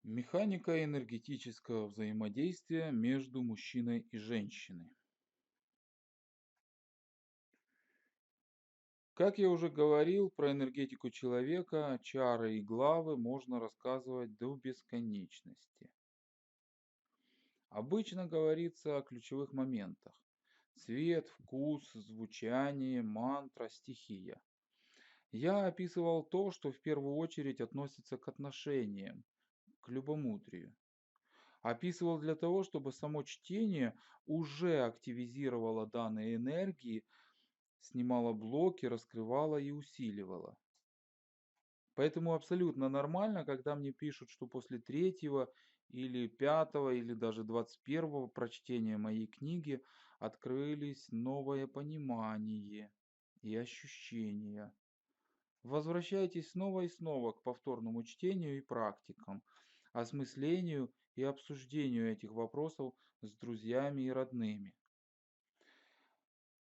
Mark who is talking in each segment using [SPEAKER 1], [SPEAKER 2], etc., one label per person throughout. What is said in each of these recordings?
[SPEAKER 1] Механика энергетического взаимодействия между мужчиной и женщиной. Как я уже говорил, про энергетику человека, чары и главы можно рассказывать до бесконечности. Обычно говорится о ключевых моментах. Цвет, вкус, звучание, мантра, стихия. Я описывал то, что в первую очередь относится к отношениям, к любомудрию. Описывал для того, чтобы само чтение уже активизировало данные энергии, снимало блоки, раскрывало и усиливало. Поэтому абсолютно нормально, когда мне пишут, что после третьего или пятого или даже 21-го прочтения моей книги открылись новое понимание и ощущения. Возвращайтесь снова и снова к повторному чтению и практикам, осмыслению и обсуждению этих вопросов с друзьями и родными.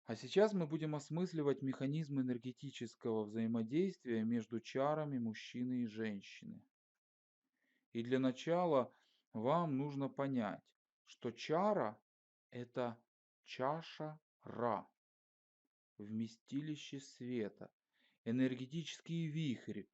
[SPEAKER 1] А сейчас мы будем осмысливать механизм энергетического взаимодействия между чарами мужчины и женщины. И для начала вам нужно понять, что чара– это чаша Ра, вместилище света, энергетический вихрь,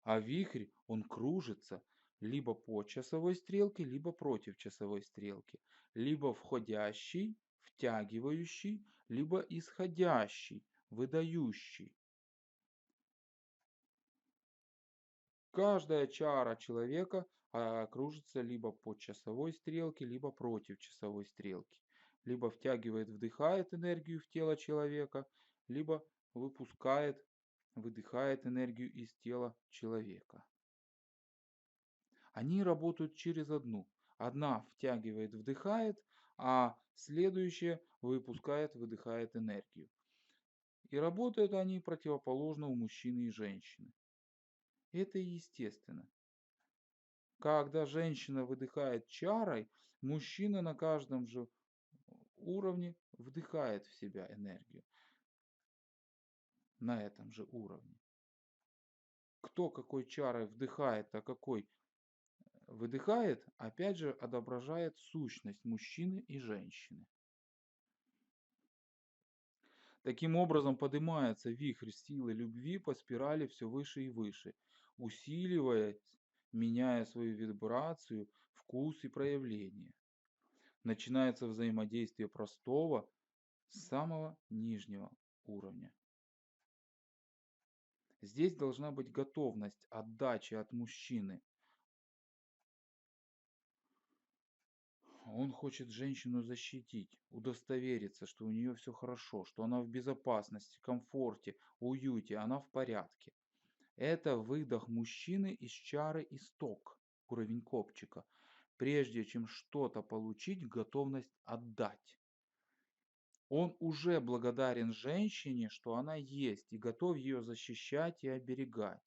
[SPEAKER 1] а вихрь, он кружится либо по часовой стрелке, либо против часовой стрелки, либо входящий, втягивающий, либо исходящий, выдающий. Каждая чара человека кружится либо по часовой стрелке, либо против часовой стрелки. Либо втягивает, вдыхает энергию в тело человека, либо выпускает, выдыхает энергию из тела человека. Они работают через одну. Одна втягивает, вдыхает, а следующая выпускает, выдыхает энергию. И работают они противоположно у мужчины и женщины. Это естественно. Когда женщина выдыхает чарой, мужчина на каждом же уровне вдыхает в себя энергию. На этом же уровне. Кто какой чарой вдыхает, а какой выдыхает, опять же отображает сущность мужчины и женщины. Таким образом поднимается вихрь силы любви по спирали все выше и выше, усиливаясь, меняя свою вибрацию, вкус и проявление. Начинается взаимодействие простого с самого нижнего уровня. Здесь должна быть готовность отдачи от мужчины. Он хочет женщину защитить, удостовериться, что у нее все хорошо, что она в безопасности, комфорте, уюте, она в порядке. Это выдох мужчины из чары исток, уровень копчика. Прежде чем что-то получить, готовность отдать. Он уже благодарен женщине, что она есть, и готов ее защищать и оберегать.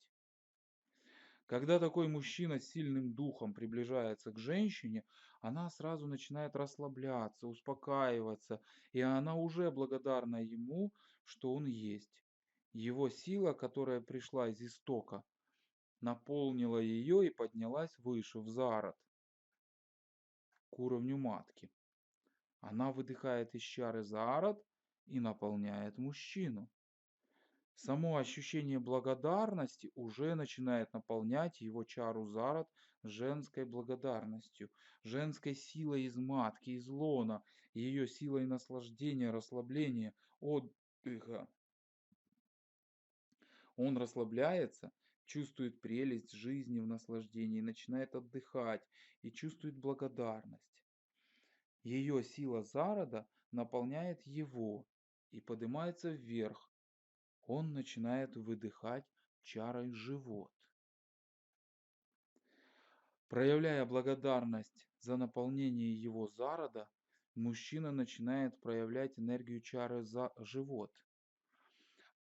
[SPEAKER 1] Когда такой мужчина с сильным духом приближается к женщине, она сразу начинает расслабляться, успокаиваться, и она уже благодарна ему, что он есть. Его сила, которая пришла из истока, наполнила ее и поднялась выше, в зарод, к уровню матки. Она выдыхает из чары зарод и наполняет мужчину. Само ощущение благодарности уже начинает наполнять его чару зарод женской благодарностью, женской силой из матки, из лона, ее силой наслаждения, расслабления, отдыха. Он расслабляется, чувствует прелесть жизни в наслаждении, начинает отдыхать и чувствует благодарность. Ее сила зарода наполняет его и поднимается вверх. Он начинает выдыхать чарой живот. Проявляя благодарность за наполнение его зарода, мужчина начинает проявлять энергию чары за живот.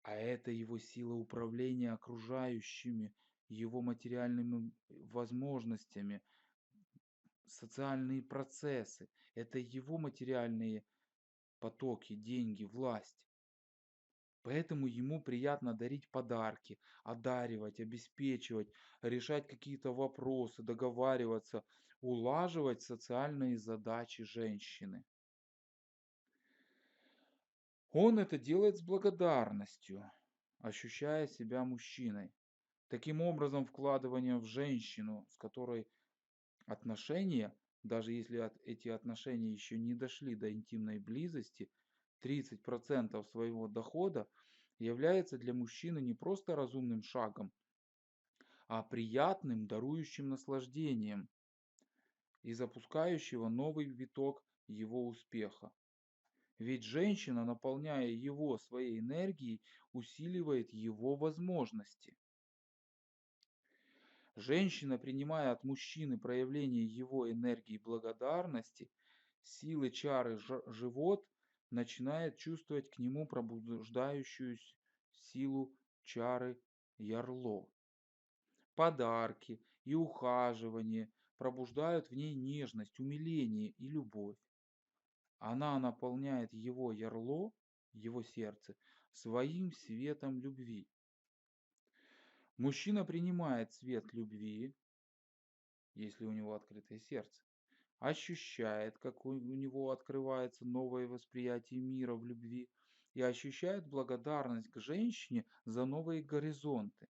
[SPEAKER 1] А это его сила управления окружающими, его материальными возможностями, социальные процессы. Это его материальные потоки, деньги, власть. Поэтому ему приятно дарить подарки, одаривать, обеспечивать, решать какие-то вопросы, договариваться, улаживать социальные задачи женщины. Он это делает с благодарностью, ощущая себя мужчиной. Таким образом, вкладывание в женщину, с которой отношения, даже если эти отношения еще не дошли до интимной близости, 30% своего дохода является для мужчины не просто разумным шагом, а приятным, дарующим наслаждением и запускающего новый виток его успеха. Ведь женщина, наполняя его своей энергией, усиливает его возможности. Женщина, принимая от мужчины проявление его энергии благодарности, силы чары живот, начинает чувствовать к нему пробуждающую силу чары ярло. Подарки и ухаживание пробуждают в ней нежность, умиление и любовь. Она наполняет его ярло, его сердце, своим светом любви. Мужчина принимает свет любви, если у него открытое сердце, ощущает, как у него открывается новое восприятие мира в любви и ощущает благодарность к женщине за новые горизонты.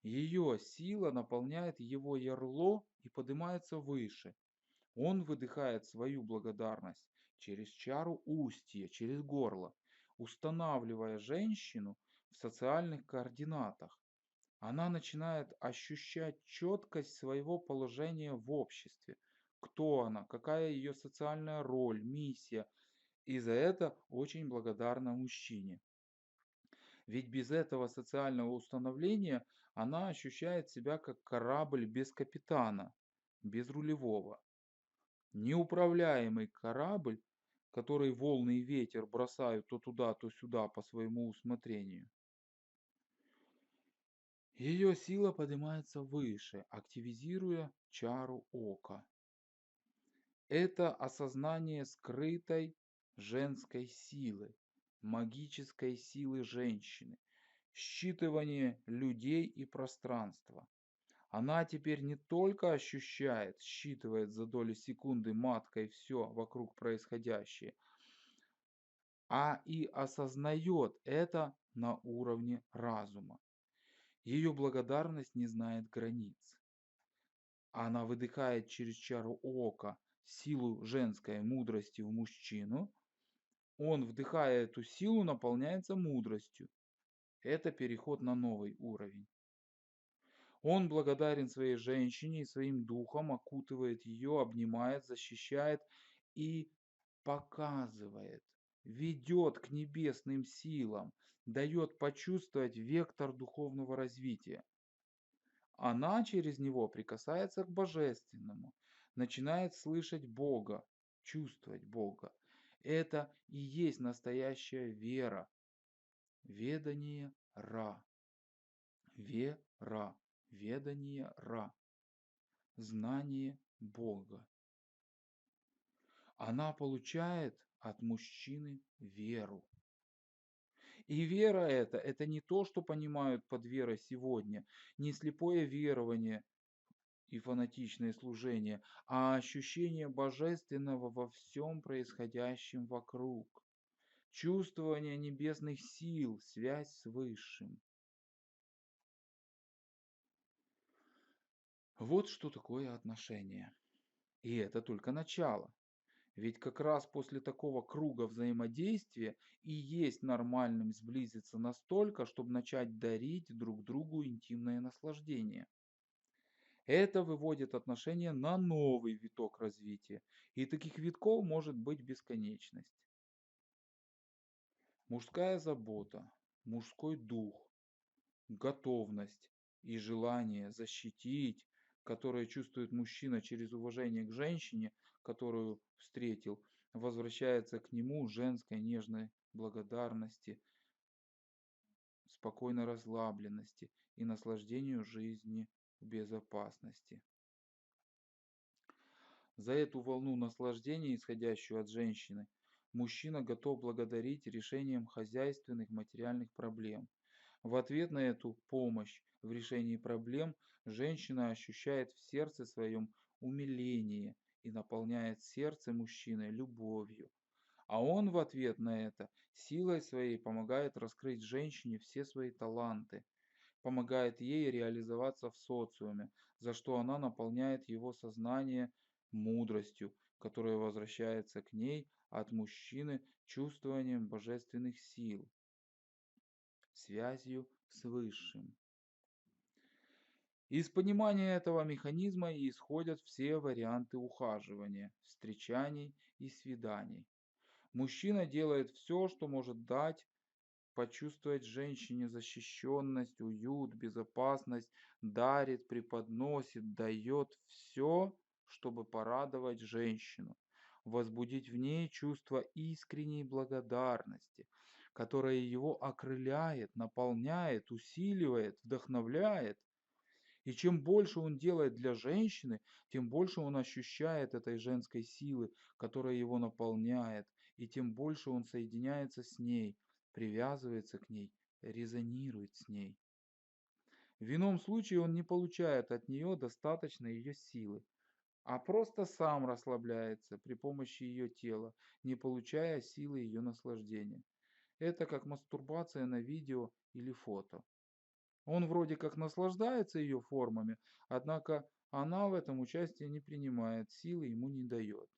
[SPEAKER 1] Ее сила наполняет его ярло и поднимается выше. Он выдыхает свою благодарность через чару устья, через горло, устанавливая женщину в социальных координатах. Она начинает ощущать четкость своего положения в обществе. Кто она, какая ее социальная роль, миссия. И за это очень благодарна мужчине. Ведь без этого социального установления она ощущает себя как корабль без капитана, без рулевого. Неуправляемый корабль, который волны и ветер бросают то туда, то сюда по своему усмотрению. Ее сила поднимается выше, активизируя чару ока. Это осознание скрытой женской силы, магической силы женщины, считывание людей и пространства. Она теперь не только ощущает, считывает за доли секунды маткой все вокруг происходящее, а и осознает это на уровне разума. Ее благодарность не знает границ. Она выдыхает через чару ока силу женской мудрости в мужчину. Он, вдыхая эту силу, наполняется мудростью. Это переход на новый уровень. Он благодарен своей женщине и своим духом, окутывает ее, обнимает, защищает и показывает, ведет к небесным силам, дает почувствовать вектор духовного развития. Она через него прикасается к божественному, начинает слышать Бога, чувствовать Бога. Это и есть настоящая вера, ведание Ра, вера, ведание Ра, знание Бога. Она получает от мужчины веру. И вера это не то, что понимают под верой сегодня, не слепое верование и фанатичное служение, а ощущение божественного во всем происходящем вокруг. Чувствование небесных сил, связь с Высшим. Вот что такое отношения. И это только начало. Ведь как раз после такого круга взаимодействия и есть нормальным сблизиться настолько, чтобы начать дарить друг другу интимное наслаждение. Это выводит отношения на новый виток развития, и таких витков может быть бесконечность. Мужская забота, мужской дух, готовность и желание защитить, которое чувствует мужчина через уважение к женщине, которую встретил, возвращается к нему женской нежной благодарности, спокойной расслабленности и наслаждению жизни в безопасности. За эту волну наслаждения, исходящую от женщины, мужчина готов благодарить решением хозяйственных материальных проблем. В ответ на эту помощь в решении проблем женщина ощущает в сердце своем умиление и наполняет сердце мужчины любовью. А он в ответ на это силой своей помогает раскрыть женщине все свои таланты, помогает ей реализоваться в социуме, за что она наполняет его сознание мудростью, которая возвращается к ней от мужчины чувствованием божественных сил, связью с Высшим. Из понимания этого механизма и исходят все варианты ухаживания, встречаний и свиданий. Мужчина делает все, что может дать почувствовать женщине защищенность, уют, безопасность, дарит, преподносит, дает все, чтобы порадовать женщину, возбудить в ней чувство искренней благодарности, которое его окрыляет, наполняет, усиливает, вдохновляет. И чем больше он делает для женщины, тем больше он ощущает этой женской силы, которая его наполняет, и тем больше он соединяется с ней, привязывается к ней, резонирует с ней. В ином случае он не получает от нее достаточно ее силы, а просто сам расслабляется при помощи ее тела, не получая силы ее наслаждения. Это как мастурбация на видео или фото. Он вроде как наслаждается ее формами, однако она в этом участие не принимает, силы ему не дает.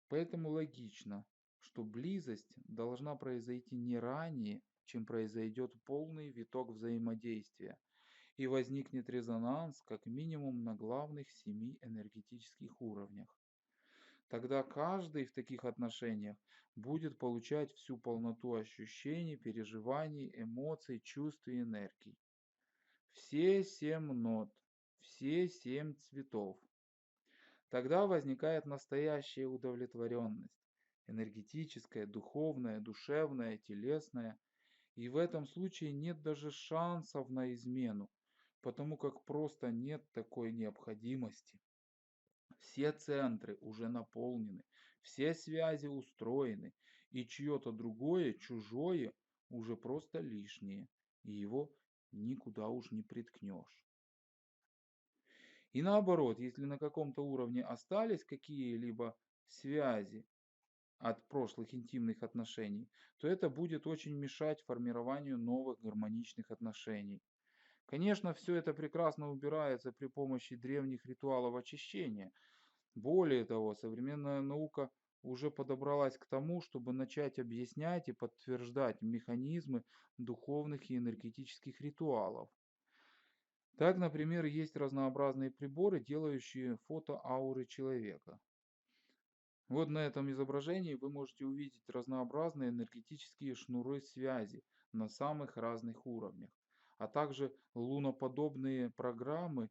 [SPEAKER 1] Поэтому логично, что близость должна произойти не ранее, чем произойдет полный виток взаимодействия, и возникнет резонанс как минимум на главных 7 энергетических уровнях. Тогда каждый в таких отношениях будет получать всю полноту ощущений, переживаний, эмоций, чувств и энергий. Все 7 нот, все 7 цветов. Тогда возникает настоящая удовлетворенность. Энергетическая, духовная, душевная, телесная. И в этом случае нет даже шансов на измену, потому как просто нет такой необходимости. Все центры уже наполнены, все связи устроены, и чье-то другое, чужое, уже просто лишнее, и его никуда уж не приткнешь. И наоборот, если на каком-то уровне остались какие-либо связи от прошлых интимных отношений, то это будет очень мешать формированию новых гармоничных отношений. Конечно, все это прекрасно убирается при помощи древних ритуалов очищения. Более того, современная наука уже подобралась к тому, чтобы начать объяснять и подтверждать механизмы духовных и энергетических ритуалов. Так, например, есть разнообразные приборы, делающие фото ауры человека. Вот на этом изображении вы можете увидеть разнообразные энергетические шнуры связи на самых разных уровнях, а также луноподобные программы,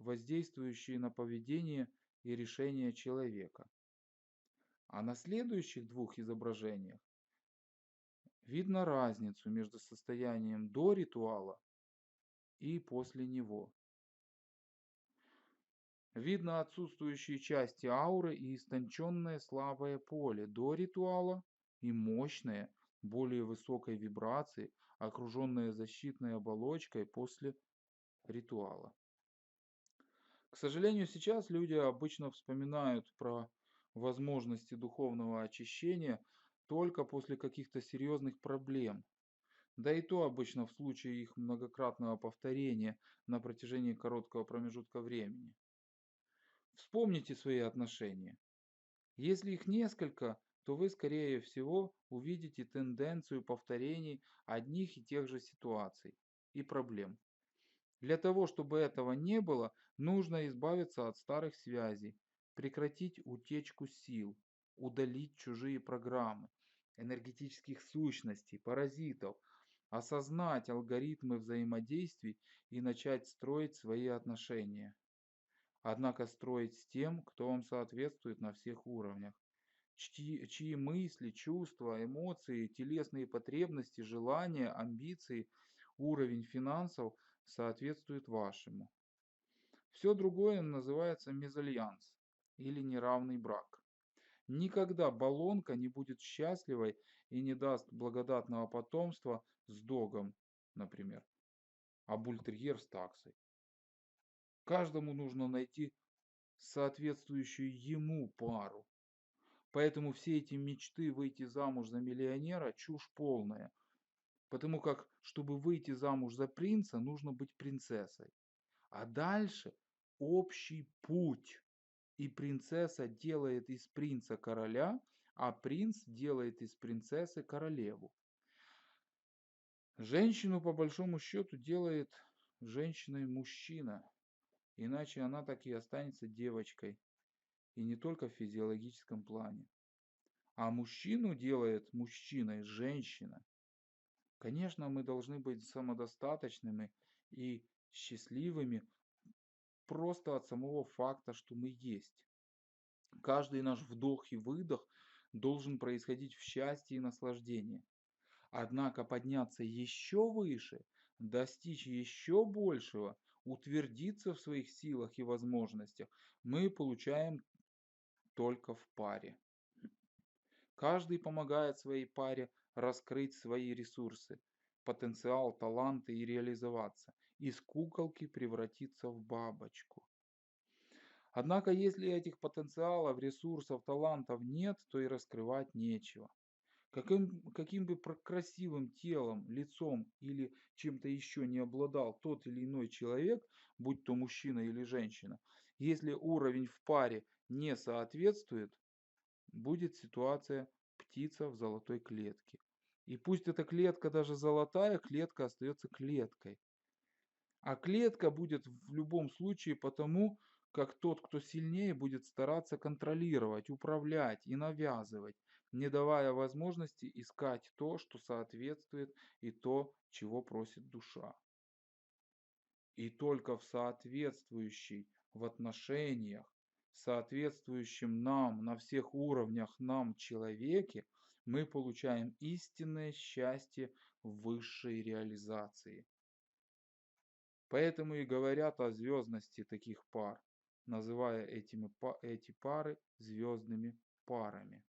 [SPEAKER 1] воздействующие на поведение и решения человека. А на следующих двух изображениях видно разницу между состоянием до ритуала и после него. Видно отсутствующие части ауры и истонченное слабое поле до ритуала и мощное, более высокой вибрации, окруженное защитной оболочкой после ритуала. К сожалению, сейчас люди обычно вспоминают про возможности духовного очищения только после каких-то серьезных проблем. Да и то обычно в случае их многократного повторения на протяжении короткого промежутка времени. Вспомните свои отношения. Если их несколько, то вы, скорее всего, увидите тенденцию повторений одних и тех же ситуаций и проблем. Для того, чтобы этого не было, нужно избавиться от старых связей, прекратить утечку сил, удалить чужие программы, энергетических сущностей, паразитов, осознать алгоритмы взаимодействий и начать строить свои отношения. Однако строить с тем, кто вам соответствует на всех уровнях, чьи мысли, чувства, эмоции, телесные потребности, желания, амбиции, уровень финансов соответствует вашему. Все другое называется мезальянс или неравный брак. Никогда баллонка не будет счастливой и не даст благодатного потомства с догом, например, а бультерьер с таксой. Каждому нужно найти соответствующую ему пару. Поэтому все эти мечты выйти замуж за миллионера – чушь полная. Потому как, чтобы выйти замуж за принца, нужно быть принцессой. А дальше общий путь. И принцесса делает из принца короля, а принц делает из принцессы королеву. Женщину, по большому счету, делает женщиной мужчина. Иначе она так и останется девочкой. И не только в физиологическом плане. А мужчину делает мужчиной женщина. Конечно, мы должны быть самодостаточными и счастливыми просто от самого факта, что мы есть. Каждый наш вдох и выдох должен происходить в счастье и наслаждении. Однако подняться еще выше, достичь еще большего, утвердиться в своих силах и возможностях мы получаем только в паре. Каждый помогает своей паре раскрыть свои ресурсы, потенциал, таланты и реализоваться. Из куколки превратиться в бабочку. Однако, если этих потенциалов, ресурсов, талантов нет, то и раскрывать нечего. Каким бы красивым телом, лицом или чем-то еще не обладал тот или иной человек, будь то мужчина или женщина, если уровень в паре не соответствует, будет ситуация птица в золотой клетке. И пусть эта клетка даже золотая, клетка остается клеткой. А клетка будет в любом случае потому, как тот, кто сильнее, будет стараться контролировать, управлять и навязывать, не давая возможности искать то, что соответствует, и то, чего просит душа. И только в соответствующей в отношениях, соответствующем нам на всех уровнях нам человеке, мы получаем истинное счастье высшей реализации. Поэтому и говорят о звездности таких пар, называя эти пары звездными парами.